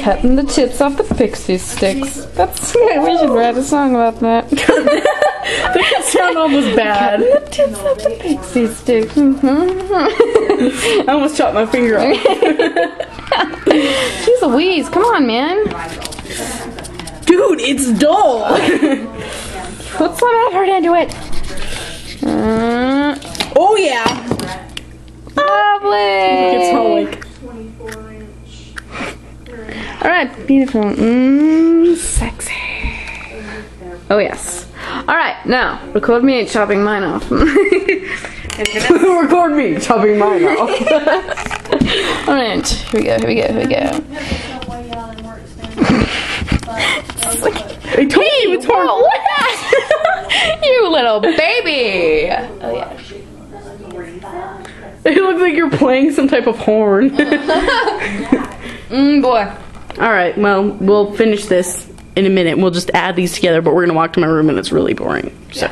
Cutting the tips off the pixie sticks. That's we should write a song about that. That sound almost bad. Cutting the tips off the pixie sticks. I almost chopped my finger off. Jeez Louise, come on, man. Dude, it's dull. Put some effort into it. Oh yeah. Lovely. It's all like. Alright, beautiful. Sexy. Oh yes. Alright, now record me chopping mine off. Record me chopping mine off. Alright, here we go, here we go, here we go. I told you it's hard. Whoa, what? You little baby. Oh yeah. It looks like you're playing some type of horn. Boy. Alright, well, we'll finish this in a minute. We'll just add these together, but we're gonna walk to my room and it's really boring. So.